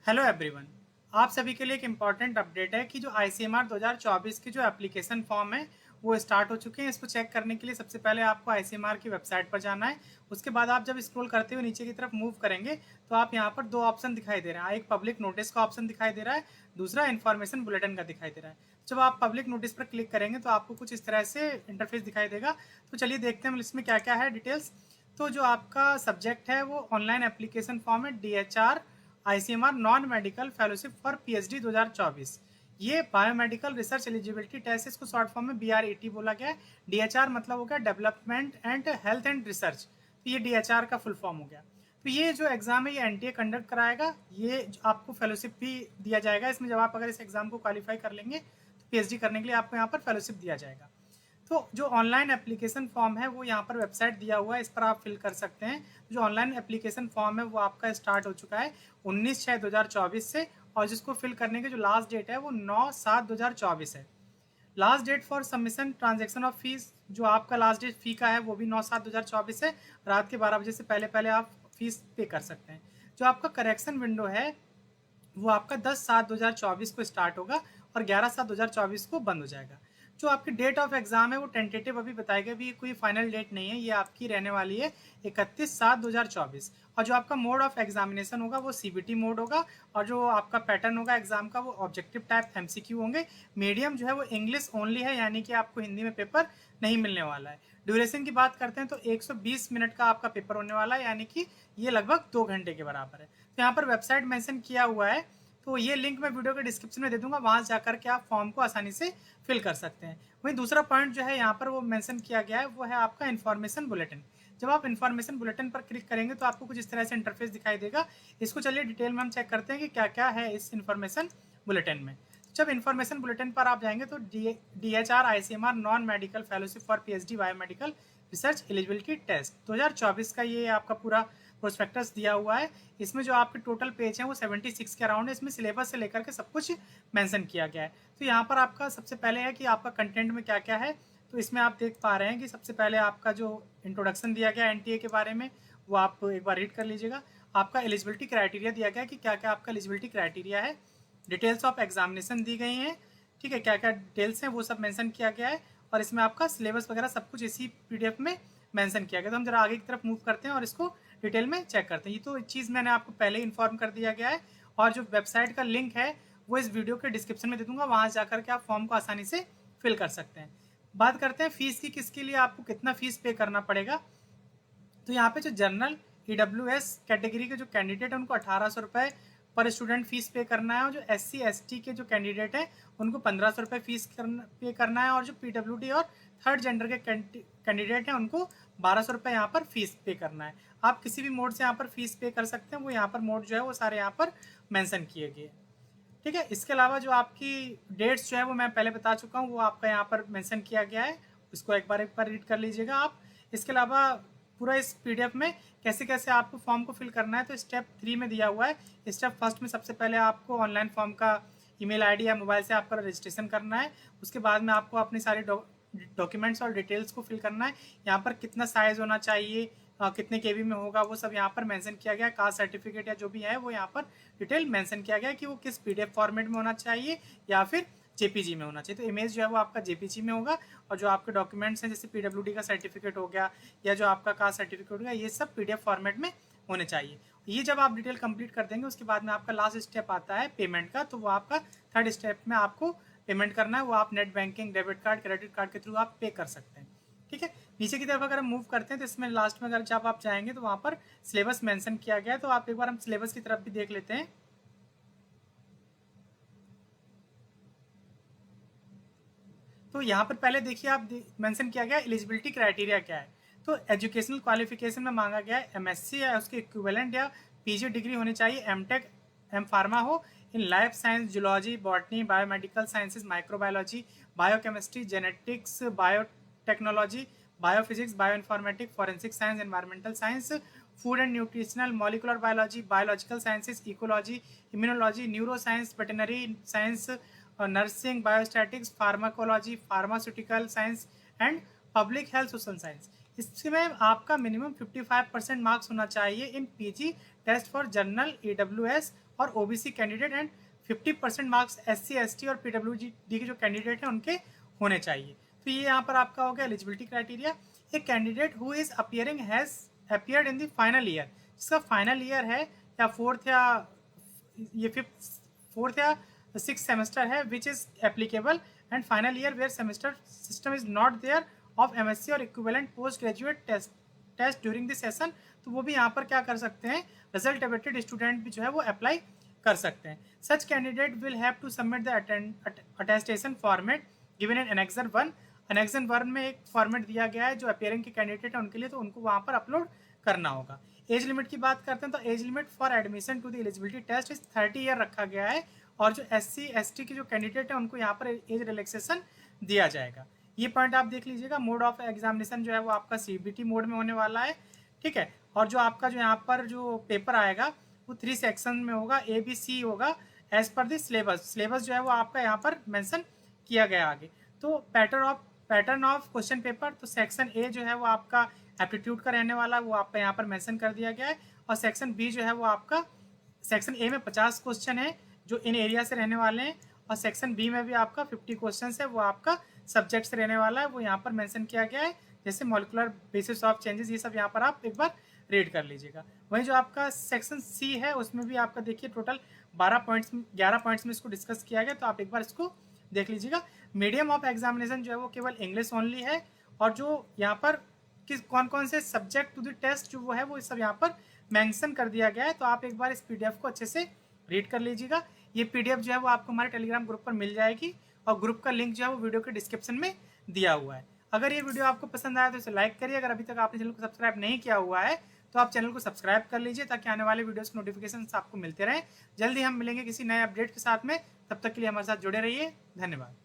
Hello everyone. आप सभी के लिए एक इम्पॉर्टेंट अपडेट है कि जो आईसीएमआर 2024 के जो एप्लीकेशन फॉर्म है वो स्टार्ट हो चुके हैं। इसको चेक करने के लिए सबसे पहले आपको आईसीएमआर की वेबसाइट पर जाना है। उसके बाद आप जब स्क्रॉल करते हुए नीचे की तरफ मूव करेंगे तो आप यहाँ पर दो ऑप्शन दिखाई दे रहे हैं। एक पब्लिक नोटिस का ऑप्शन दिखाई दे रहा है, दूसरा इन्फॉर्मेशन बुलेटिन का दिखाई दे रहा है। जब आप पब्लिक नोटिस पर क्लिक करेंगे तो आपको कुछ इस तरह से इंटरफेस दिखाई देगा। तो चलिए देखते हैं इसमें क्या क्या है डिटेल्स। तो जो आपका सब्जेक्ट है वो ऑनलाइन एप्लीकेशन फॉर्म है DHR ICMR non medical fellowship for PhD 2024। ये बायोमेडिकल रिसर्च एलिजिबिलिटी टेस्ट, इसको शॉर्ट फॉर्म में BRET बोला गया है। DHR मतलब हो गया development and health and research, तो ये DHR का फुल फॉर्म हो गया। तो ये जो एग्जाम है ये एनटीए कंडक्ट कराएगा। ये आपको फेलोशिप भी दिया जाएगा इसमें। जब आप अगर इस एग्जाम को क्वालिफाई कर लेंगे तो पीएचडी करने के लिए आपको यहाँ पर फेलोशिप दिया जाएगा। तो जो ऑनलाइन एप्लीकेशन फॉर्म है वो यहाँ पर वेबसाइट दिया हुआ है, इस पर आप फिल कर सकते हैं। जो ऑनलाइन एप्लीकेशन फॉर्म है वो आपका स्टार्ट हो चुका है 19/6/2024 से, और जिसको फिल करने की जो लास्ट डेट है वो 9/7/2024 है। Last date for submission transaction of fees, जो आपका लास्ट डेट फी का है वो भी 9/7/2024 है। रात के 12 बजे से पहले पहले आप फीस पे कर सकते हैं। जो आपका करेक्शन विंडो है वो आपका 10/7/2024 को स्टार्ट होगा और 11/7/2024 को बंद हो जाएगा। जो आपकी डेट ऑफ एग्जाम है वो टेंटेटिव अभी बताई गई, कोई फाइनल डेट नहीं है, ये आपकी रहने वाली है 31/7/2024। और जो आपका मोड ऑफ एग्जामिनेशन होगा वो CBT मोड होगा, और जो आपका पैटर्न होगा एग्जाम का वो ऑब्जेक्टिव टाइप MCQ होंगे। मीडियम जो है वो इंग्लिश ओनली है, यानी कि आपको हिंदी में पेपर नहीं मिलने वाला है। ड्यूरेशन की बात करते हैं तो 120 मिनट का आपका पेपर होने वाला है, यानी कि ये लगभग 2 घंटे के बराबर है। तो यहाँ पर वेबसाइट मेंशन किया हुआ है, तो ये लिंक मैं वीडियो के डिस्क्रिप्शन में दे दूंगा, वहां जाकर के आप फॉर्म को आसानी से फिल कर सकते हैं। वहीं दूसरा पॉइंट जो है यहाँ पर वो मेंशन किया गया है वो है आपका इन्फॉर्मेशन बुलेटिन। जब आप इन्फॉर्मेशन बुलेटिन पर क्लिक करेंगे तो आपको कुछ इस तरह से इंटरफेस दिखाई देगा। इसको चलिए डिटेल में हम चेक करते हैं कि क्या क्या है इस इन्फॉर्मेशन बुलेटिन में। जब इन्फॉर्मेशन बुलेटिन पर आप जाएंगे तो DHR ICMR non medical fellowship for PhD biomedical research eligibility test 2024 का ये आपका पूरा प्रोस्पेक्टस दिया हुआ है। इसमें जो आपके टोटल पेज हैं वो 76 के अराउंड है। इसमें सिलेबस से लेकर के सब कुछ मेंशन किया गया है। तो यहाँ पर आपका सबसे पहले है कि आपका कंटेंट में क्या क्या है। तो इसमें आप देख पा रहे हैं कि सबसे पहले आपका जो इंट्रोडक्शन दिया गया एनटीए के बारे में वो आप एक बार रीड कर लीजिएगा। आपका एलिजिबिलिटी क्राइटेरिया दिया गया है कि क्या क्या आपका एलिजिबिलिटी क्राइटेरिया है। डिटेल्स ऑफ एग्जामिनेशन दी गई हैं, ठीक है, क्या क्या डिटेल्स हैं वो सब मेंशन किया गया है। और इसमें आपका सिलेबस वगैरह सब कुछ इसी PDF में मेंशन किया गया। तो हम जरा आगे की तरफ मूव करते हैं और इसको डिटेल में चेक करते हैं। ये तो चीज़ मैंने आपको पहले ही इन्फॉर्म कर दिया गया है, और जो वेबसाइट का लिंक है वो इस वीडियो के डिस्क्रिप्शन में दे दूंगा, वहाँ जाकर के आप फॉर्म को आसानी से फिल कर सकते हैं। बात करते हैं फीस की, किसके लिए आपको कितना फीस पे करना पड़ेगा। तो यहाँ पे जो जनरल EWS कैटेगरी के जो कैंडिडेट है उनको 1800 रुपये पर स्टूडेंट फीस पे करना है, और जो SC ST के जो कैंडिडेट हैं उनको 1500 रुपये फीस पे करना है, और जो PWD और थर्ड जेंडर के कैंडिडेट हैं उनको 1200 रुपये यहाँ पर फीस पे करना है। आप किसी भी मोड से यहाँ पर फीस पे कर सकते हैं, वो यहाँ पर मोड जो है वो सारे यहाँ पर मैंसन किए गए, ठीक है। इसके अलावा जो आपकी डेट्स जो है वो मैं पहले बता चुका हूँ, वो आपका यहाँ पर मेंशन किया गया है, उसको एक बार रीड कर लीजिएगा आप। इसके अलावा पूरा इस PDF में कैसे कैसे आपको फॉर्म को फिल करना है तो स्टेप 3 में दिया हुआ है। स्टेप फर्स्ट में सबसे पहले आपको ऑनलाइन फॉर्म का ईमेल ID या मोबाइल से आपका रजिस्ट्रेशन करना है। उसके बाद में आपको अपनी सारी डॉक्यूमेंट्स और डिटेल्स को फिल करना है। यहाँ पर कितना साइज होना चाहिए, कितने KB में होगा, वो सब यहाँ पर मेंशन किया गया है। कास्ट सर्टिफिकेट या जो भी है वो यहाँ पर डिटेल मेंशन किया गया है कि वो किस PDF फॉर्मेट में होना चाहिए या फिर JPG में होना चाहिए। तो इमेज जो है वो आपका JPG में होगा, और जो आपके डॉक्यूमेंट्स हैं जैसे PWD का सर्टिफिकेट हो गया या जो आपका कास्ट सर्टिफिकेट हो गया, ये सब PDF फॉर्मेट में होने चाहिए। ये जब आप डिटेल कंप्लीट कर देंगे उसके बाद में आपका लास्ट स्टेप आता है पेमेंट का। तो वो आपका थर्ड स्टेप में आपको पेमेंट करना है, वो आप net banking, debit card, credit card के थ्रू आप पे कर सकते हैं, ठीक है। नीचे की तरफ अगर हम मूव करते हैं तो इसमें लास्ट में अगर जब आप जाएंगे तो वहाँ पर सिलेबस मेंशन किया गया है। तो आप एक बार हम सिलेबस की तरफ भी देख लेते हैं। तो यहाँ पर पहले देखिए आप मेंशन किया गया एलिजिबिलिटी क्राइटेरिया क्या है। तो एजुकेशनल क्वालिफिकेशन में मांगा गया है MSc या उसके इक्विवेलेंट या PG डिग्री होनी चाहिए, M.Tech M.Pharma हो in life science, zoology, botany, biomedical sciences, microbiology, biochemistry, genetics, biotechnology, biophysics, bioinformatic, forensic science, environmental science, food and nutritional, molecular biology, biological sciences, ecology, immunology, neuroscience, veterinary science, nursing, biostatistics, pharmacology, pharmaceutical science and public health social science. इसमें आपका minimum 55% marks होना चाहिए in PG test for general EWS और OBC candidate and 50% marks SC ST और PWD के जो candidate हैं उनके होने चाहिए। तो ये यहाँ पर आपका हो गया eligibility criteria. A candidate who is appearing has appeared in the final year, जिसका फाइनल ईयर है या फोर्थ या सिक्स सेमेस्टर है which is applicable, and final year where semester system is not there of MSc और equivalent post graduate test during the session, तो वो भी यहाँ पर क्या कर सकते हैं, रिजल्ट अवेटेड स्टूडेंट भी जो है वो अप्लाई कर सकते हैं। Such candidate will have to submit the attestation format given in annexure 1। Annexure 1 में एक फॉर्मेट दिया गया है जो अपियरिंग के कैंडिडेट है उनके लिए, तो उनको वहाँ पर अपलोड करना होगा। एज लिमिट की बात करते हैं तो age limit for admission to the eligibility test is 30 year रखा गया है, और जो SC ST के जो कैंडिडेट है उनको यहाँ पर एज रिलैक्सेशन दिया जाएगा। ये पॉइंट आप देख लीजिएगा। मोड ऑफ एग्जामिनेशन जो है वो आपका CBT मोड में होने वाला है, ठीक है। और जो आपका जो यहाँ पर जो पेपर आएगा वो 3 सेक्शन में होगा, ABC होगा एज पर द सिलेबस जो है वो आपका यहाँ पर मेंशन किया गया आगे। तो पैटर्न ऑफ क्वेश्चन पेपर, तो सेक्शन A जो है वो आपका एप्टीट्यूड का रहने वाला, वो आपका यहाँ पर मेंशन कर दिया गया है, और सेक्शन B जो है वो आपका, सेक्शन A में 50 क्वेश्चन है जो इन एरिया से रहने वाले हैं, और सेक्शन B में भी आपका 50 क्वेश्चन है वो आपका सब्जेक्ट से रहने वाला है, वो यहाँ पर मेंशन किया गया है, जैसे मॉलिक्यूलर बेसिस ऑफ चेंजेस, ये सब यहाँ पर आप एक बार रीड कर लीजिएगा। वहीं जो आपका सेक्शन C है उसमें भी आपका देखिए टोटल 11 पॉइंट्स में इसको डिस्कस किया गया, तो आप एक बार इसको देख लीजिएगा। मीडियम ऑफ एग्जामिनेशन जो है वो केवल इंग्लिश ओनली है, और जो यहाँ पर कौन कौन से सब्जेक्ट टू द टेस्ट जो वो है वो सब यहाँ पर मेंशन कर दिया गया है, तो आप एक बार इस PDF को अच्छे से रीड कर लीजिएगा। ये PDF जो है वो आपको हमारे टेलीग्राम ग्रुप पर मिल जाएगी, और ग्रुप का लिंक जो है वो वीडियो के डिस्क्रिप्शन में दिया हुआ है। अगर ये वीडियो आपको पसंद आया तो इसे लाइक करिए। अगर अभी तक आपने चैनल को सब्सक्राइब नहीं किया हुआ है तो आप चैनल को सब्सक्राइब कर लीजिए, ताकि आने वाले वीडियोस के नोटिफिकेशन आपको मिलते रहें। जल्दी हम मिलेंगे किसी नए अपडेट के साथ में, तब तक के लिए हमारे साथ जुड़े रहिए। धन्यवाद।